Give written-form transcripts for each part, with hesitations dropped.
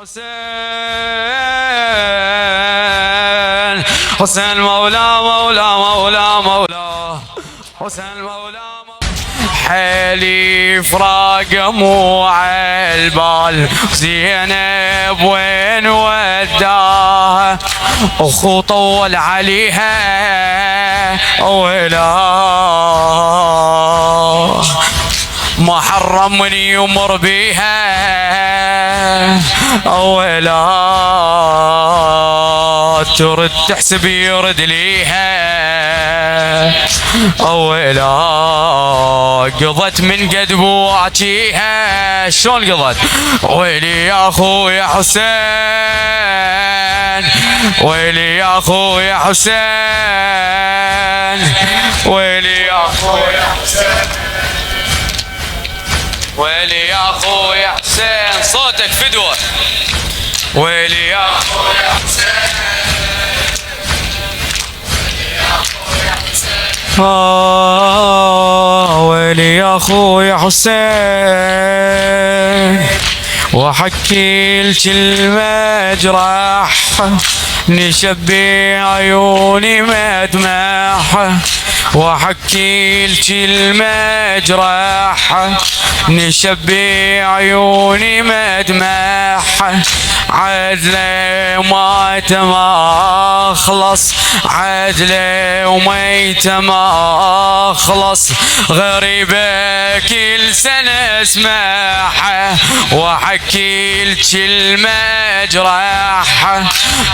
حسين حسين مولا مولا مولا مولا حسين مولا حيلي فراق موع البال زينب وين وداها اخو طول عليها ولا ما حرم من يمر بيها ولا ترد تحسب يرد ليها ولا قضت من قد بواجيها شلون قضت ويلي يا اخويا حسين ويلي يا اخويا حسين ويلي يا اخويا حسين ويلي يا اخويا حسين صوتك فدوة ويلي يا اخويا حسين ويلي يا اخويا حسين وحكي لك المجرح نشبي عيوني مدمح وحكي لك المجرح نشبي عيوني مدمح عدله وميت ما اخلص عدله وميت ما اخلص غريبه كل سنه اسمعها وحكي لك المجرح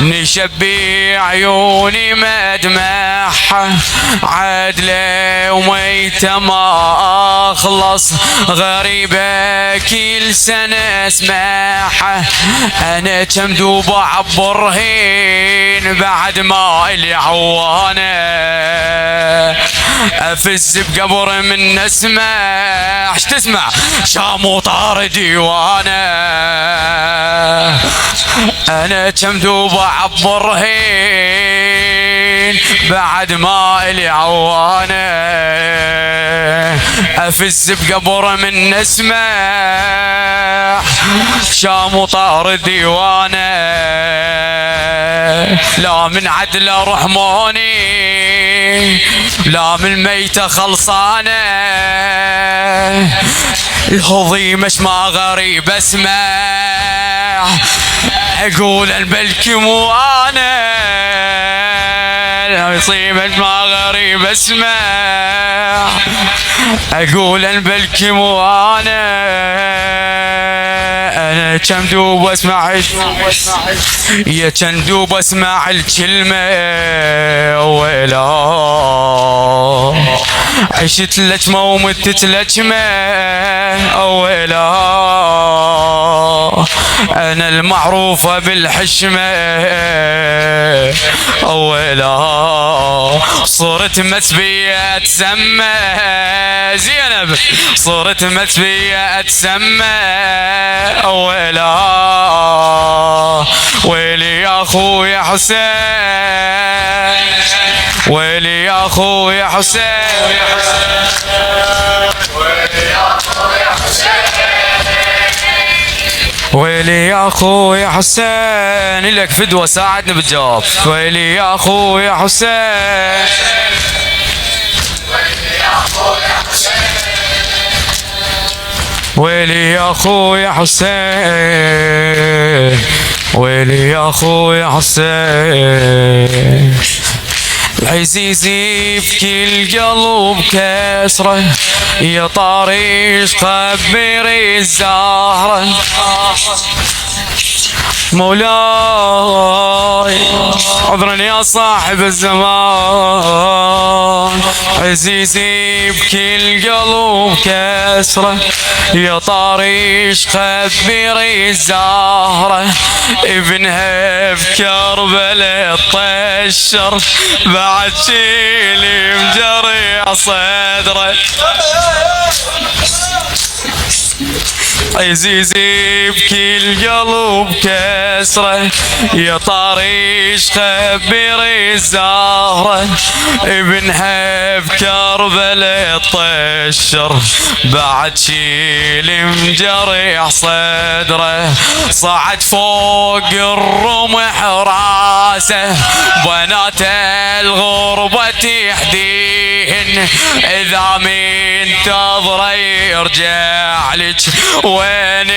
نشبي عيوني مدمح عدله وميت ما اخلص غريبه كل سنه اسمعها انا كم دوب اعبرهن بعد ما الي عوانه افز بقبر من اسمع ايش تسمع شام وطار ديوانه انا كم دوب اعبرهن بعد ما الي عوانه افز بقبر من اسمع شام وطار ديوانه لا من عدله رحموني لا من ميته خلصانه الهضيم ما غريب اسمع اقول البلكي مو انا يصيبك ما غريب اسمع اقول البلكي مو انا كم دوب اسمع يا كم دوب اسمع الكلمه ويلا عشت لجمه ومتت لجمه ويلا انا المعروفه بالحشمه ويلا صرت مسبيه اتسمى زينب صرت مسبيه اتسمى ويلا ويلي يا اخويا حسين ويلي يا اخويا حسين ويلي يا اخويا حسين ويلي يا اخويا حسين لك فدوة ساعدني بالجواب ويلي يا اخويا حسين ويلي يا اخويا حسين ويلي يا اخويا حسين ويلي يا اخويا حسين العزيزي بكل قلب كسره يا طاريش خبري الزهره مولاي عذرا يا صاحب الزمان عزيزي بكل قلب كسره يا طاريش خبري الزهره ابنها بكربلاء طشر بعد شيلي مجري صدره عزيزي بكل قلب كسره، يا طريش خبر الزهرة، ابنها بكربلاء طشر، بعد شيل مجرح صدره، صعد فوق الرمح راسه، بنات الغربة تحدين، إذا من تضرى يرجع لك وين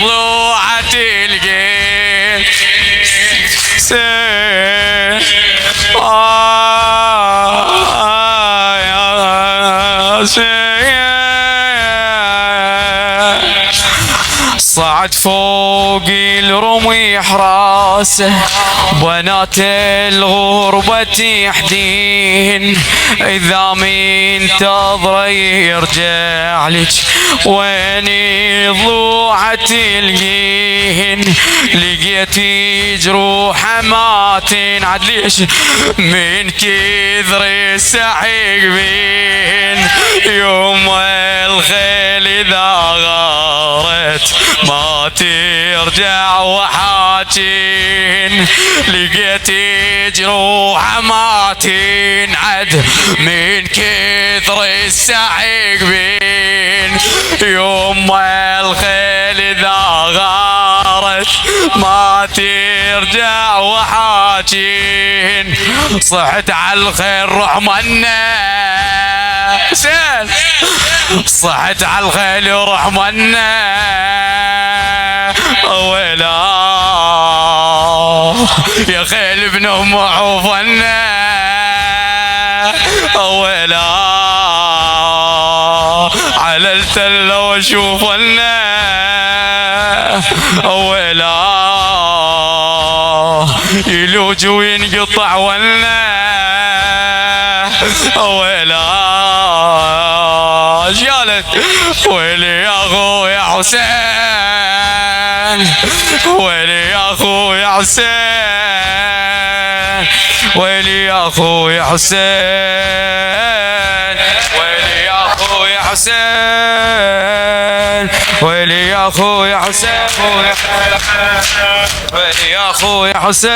ضلوعة الجيش. صعد فوق الرميح راسه، بنات الغربة تحدين، إذا من تضرى يرجع لك وين ضلوعة الجين. لقيتي جروحه ما تنعد ليش من كثر السحق بين، يوم الخيل إذا غارت ما ترجع وحاجين. لقيتي جروحه ما تنعد من كثر السحق بين، يوم الخيل إذا غارت ما ترجع وحاجين. صحت على الخيل روح منا سيل، صحت على الخيل روح منا ويلا يا خيل ابن ام عوفنا ويلا على التله وشوفنا ويلا يلوج وينقطع ولنا ويلا جالت ويلي يا اخو يا حسين، ويلي يا اخو يا حسين، ويلي يا اخو يا حسين، ويلي يا اخو يا حسين، ويلي يا اخو يا حسين، ويلي يا اخو يا حسين.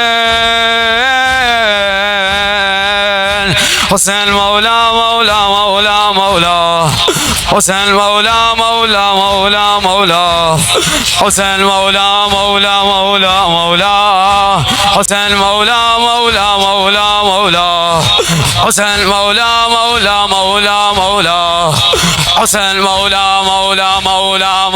حسين مولا مولا مولا مولا، حسين مولا مولا مولا مولا، حسين مولا مولا مولا مولا، حسين مولا مولا مولا مولا، حسين مولا مولا مولا مولا، حسين مولا مولا مولا